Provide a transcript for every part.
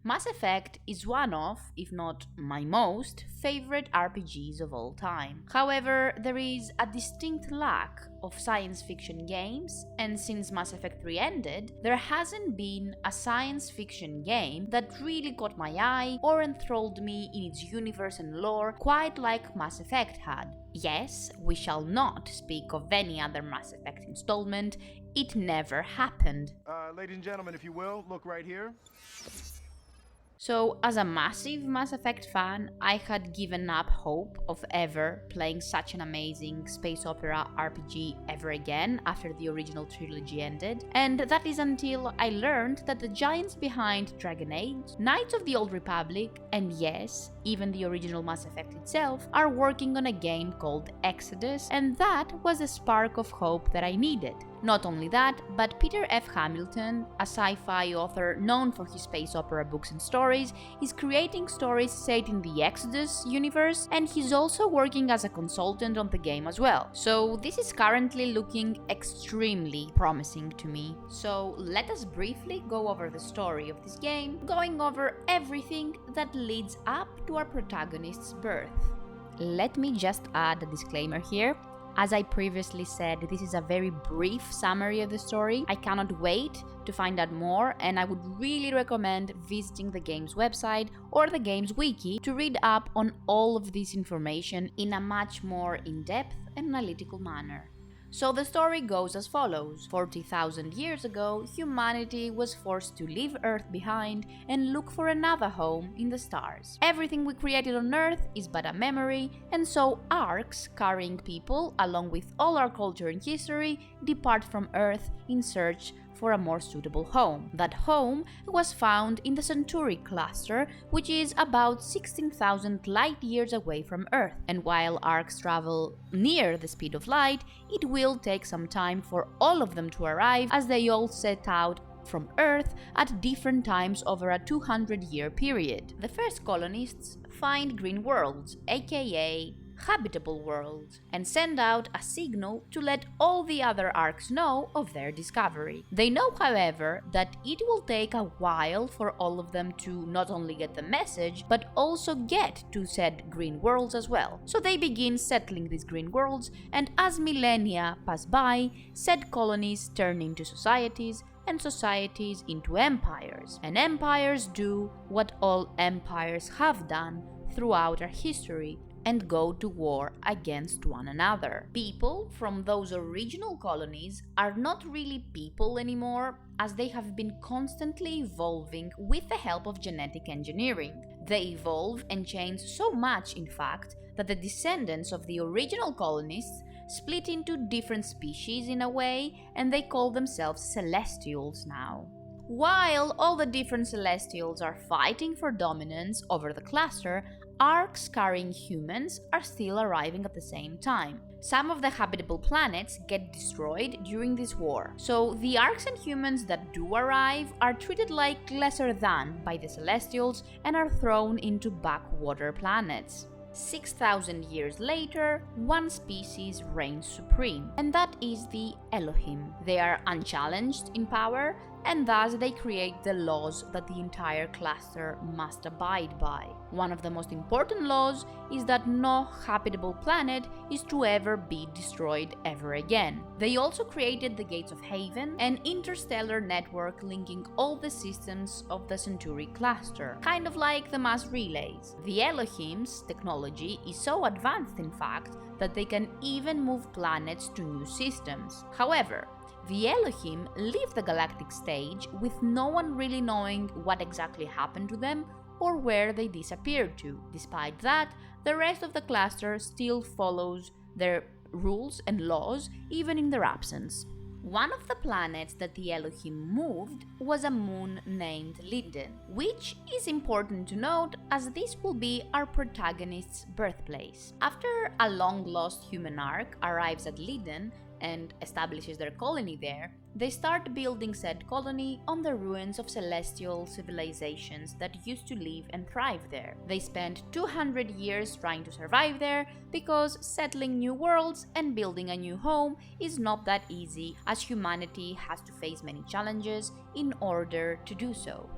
Mass Effect is one of, if not my most, favorite RPGs of all time. However, there is a distinct lack of science fiction games, and since Mass Effect 3 ended, there hasn't been a science fiction game that really caught my eye or enthralled me in its universe and lore quite like Mass Effect had. Yes, we shall not speak of any other Mass Effect installment, it never happened. Ladies and gentlemen, if you will, look right here. So, as a massive Mass Effect fan, I had given up hope of ever playing such an amazing space opera RPG ever again after the original trilogy ended, and that is until I learned that the giants behind Dragon Age, Knights of the Old Republic, and yes, even the original Mass Effect itself, are working on a game called Exodus, and that was the spark of hope that I needed. Not only that, but Peter F. Hamilton, a sci-fi author known for his space opera books and stories, is creating stories set in the Exodus universe, and he's also working as a consultant on the game as well. So this is currently looking extremely promising to me. So let us briefly go over the story of this game, going over everything that leads up to our protagonist's birth. Let me just add a disclaimer here. As I previously said, this is a very brief summary of the story. I cannot wait to find out more, and I would really recommend visiting the game's website or the game's wiki to read up on all of this information in a much more in-depth and analytical manner. So the story goes as follows. 40,000 years ago, humanity was forced to leave Earth behind and look for another home in the stars. Everything we created on Earth is but a memory, and so arcs carrying people, along with all our culture and history, depart from Earth in search for a more suitable home. That home was found in the Centauri cluster, which is about 16,000 light years away from Earth. And while arcs travel near the speed of light, it will take some time for all of them to arrive, as they all set out from Earth at different times over a 200-year period. The first colonists find green worlds, aka habitable worlds, and send out a signal to let all the other arcs know of their discovery. They know, however, that it will take a while for all of them to not only get the message, but also get to said green worlds as well. So they begin settling these green worlds, and as millennia pass by, said colonies turn into societies, and societies into empires. And empires do what all empires have done throughout our history, and go to war against one another. People from those original colonies are not really people anymore, as they have been constantly evolving with the help of genetic engineering. They evolve and change so much, in fact, that the descendants of the original colonists split into different species in a way, and they call themselves Celestials now. While all the different Celestials are fighting for dominance over the cluster, arcs carrying humans are still arriving at the same time. Some of the habitable planets get destroyed during this war, so the arcs and humans that do arrive are treated like lesser than by the Celestials and are thrown into backwater planets. 6,000 years later, one species reigns supreme, and that is the Elohim. They are unchallenged in power, and thus they create the laws that the entire cluster must abide by. One of the most important laws is that no habitable planet is to ever be destroyed ever again. They also created the Gates of Haven, an interstellar network linking all the systems of the Centauri cluster, kind of like the mass relays. The Elohim's technology is so advanced, in fact, that they can even move planets to new systems. However, the Elohim leave the galactic stage with no one really knowing what exactly happened to them or where they disappeared to. Despite that, the rest of the cluster still follows their rules and laws even in their absence. One of the planets that the Elohim moved was a moon named Linden, which is important to note as this will be our protagonist's birthplace. After a long-lost human arc arrives at Linden and establishes their colony there, they start building said colony on the ruins of celestial civilizations that used to live and thrive there. They spent 200 years trying to survive there because settling new worlds and building a new home is not that easy, as humanity has to face many challenges in order to do so.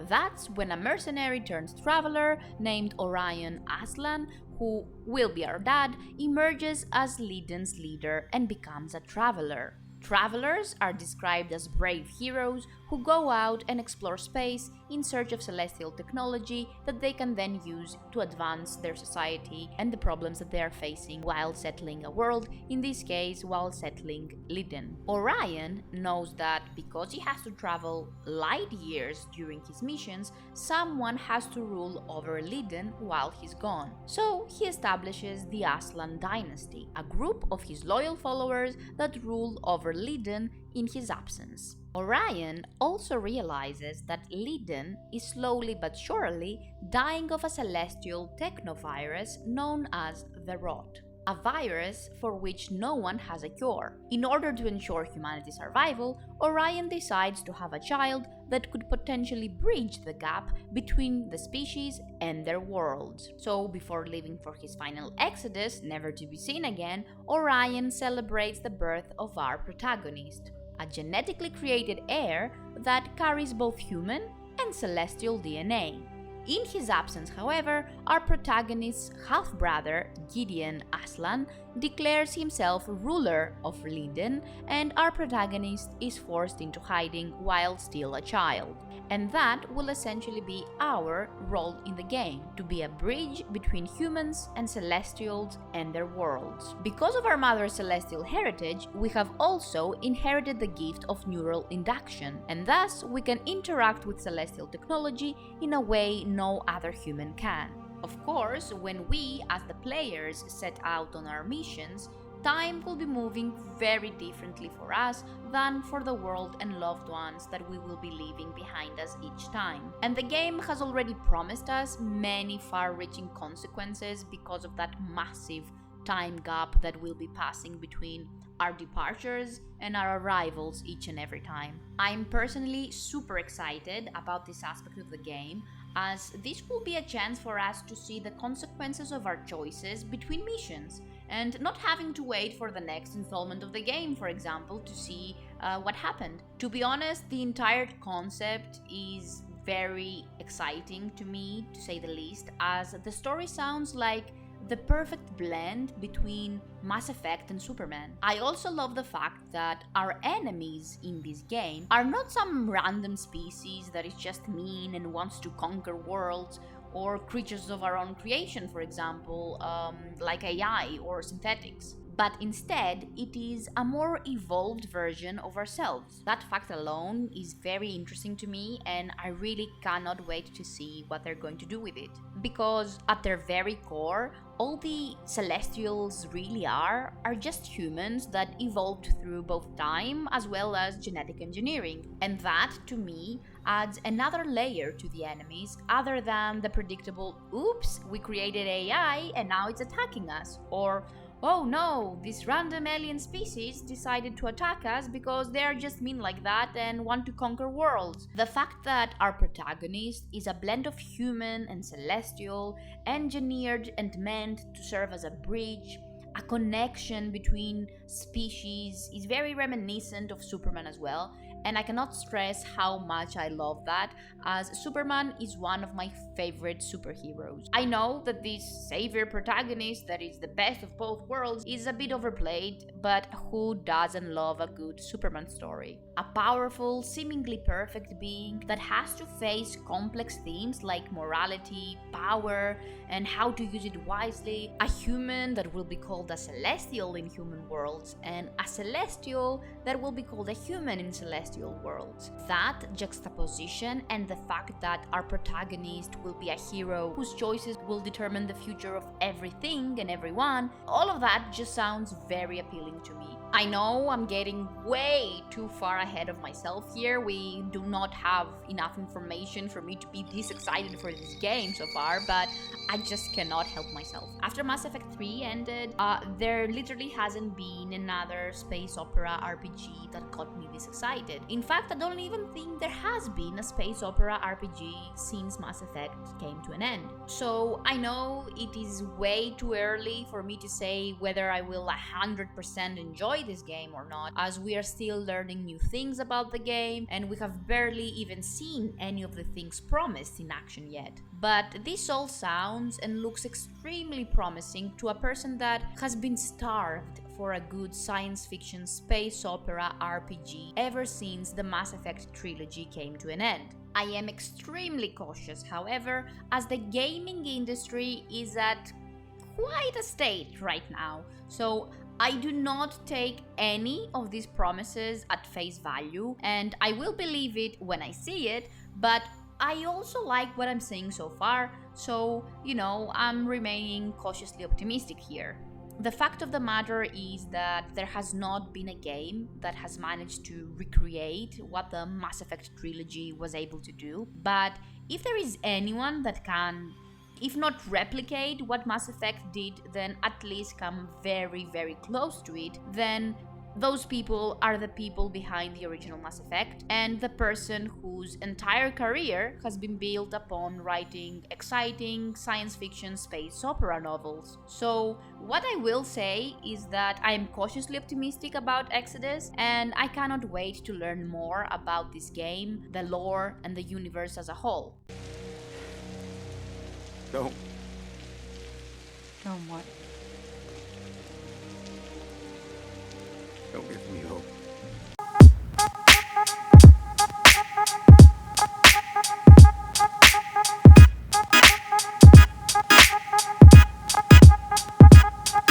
That's when a mercenary turned traveler named Orion Aslan, who will be our dad, emerges as Liden's leader and becomes a traveler. Travelers are described as brave heroes who go out and explore space in search of celestial technology that they can then use to advance their society and the problems that they are facing while settling a world, in this case while settling Liden. Orion knows that because he has to travel light years during his missions, someone has to rule over Liden while he's gone. So he establishes the Aslan dynasty, a group of his loyal followers that rule over Liden in his absence. Orion also realizes that Liden is slowly but surely dying of a celestial technovirus known as the Rot, a virus for which no one has a cure. In order to ensure humanity's survival, Orion decides to have a child that could potentially bridge the gap between the species and their worlds. So, before leaving for his final exodus, never to be seen again, Orion celebrates the birth of our protagonist, a genetically created heir that carries both human and celestial DNA. In his absence, however, our protagonist's half-brother, Gideon Aslan, declares himself ruler of Liden, and our protagonist is forced into hiding while still a child. And that will essentially be our role in the game, to be a bridge between humans and celestials and their worlds. Because of our mother's celestial heritage, we have also inherited the gift of neural induction, and thus we can interact with celestial technology in a way no other human can. Of course, when we, as the players, set out on our missions, time will be moving very differently for us than for the world and loved ones that we will be leaving behind us each time. And the game has already promised us many far-reaching consequences because of that massive time gap that will be passing between our departures and our arrivals each and every time. I'm personally super excited about this aspect of the game, as this will be a chance for us to see the consequences of our choices between missions, and not having to wait for the next installment of the game, for example, to see what happened. To be honest, the entire concept is very exciting to me, to say the least, as the story sounds like the perfect blend between Mass Effect and Superman. I also love the fact that our enemies in this game are not some random species that is just mean and wants to conquer worlds, or creatures of our own creation, for example, like AI or synthetics. But instead, it is a more evolved version of ourselves. That fact alone is very interesting to me, and I really cannot wait to see what they're going to do with it. Because at their very core, all the Celestials really are just humans that evolved through both time as well as genetic engineering. And that, to me, adds another layer to the enemies other than the predictable, oops, we created AI and now it's attacking us, or oh no, this random alien species decided to attack us because they are just mean like that and want to conquer worlds. The fact that our protagonist is a blend of human and celestial, engineered and meant to serve as a bridge, a connection between species, is very reminiscent of Superman as well. And I cannot stress how much I love that, as Superman is one of my favorite superheroes. I know that this savior protagonist that is the best of both worlds is a bit overplayed, but who doesn't love a good Superman story? A powerful, seemingly perfect being that has to face complex themes like morality, power, and how to use it wisely. A human that will be called a celestial in human worlds, and a celestial that will be called a human in celestial worlds. That juxtaposition and the fact that our protagonist will be a hero whose choices will determine the future of everything and everyone, all of that just sounds very appealing to me. I know I'm getting way too far ahead of myself here. We do not have enough information for me to be this excited for this game so far, but I just cannot help myself. After Mass Effect 3 ended, there literally hasn't been another space opera RPG that got me this excited. In fact, I don't even think there has been a space opera RPG since Mass Effect came to an end. So I know it is way too early for me to say whether I will 100% enjoy enjoy this game or not, as we are still learning new things about the game and we have barely even seen any of the things promised in action yet. But this all sounds and looks extremely promising to a person that has been starved for a good science fiction space opera RPG ever since the Mass Effect trilogy came to an end. I am extremely cautious, however, as the gaming industry is at quite a state right now, so I do not take any of these promises at face value, and I will believe it when I see it, but I also like what I'm seeing so far, so, I'm remaining cautiously optimistic here. The fact of the matter is that there has not been a game that has managed to recreate what the Mass Effect trilogy was able to do, but if there is anyone that can, if not replicate what Mass Effect did, then at least come very, very close to it, then those people are the people behind the original Mass Effect and the person whose entire career has been built upon writing exciting science fiction space opera novels. So, what I will say is that I am cautiously optimistic about Exodus, and I cannot wait to learn more about this game, the lore, and the universe as a whole. Don't. Don't what? Don't give me hope.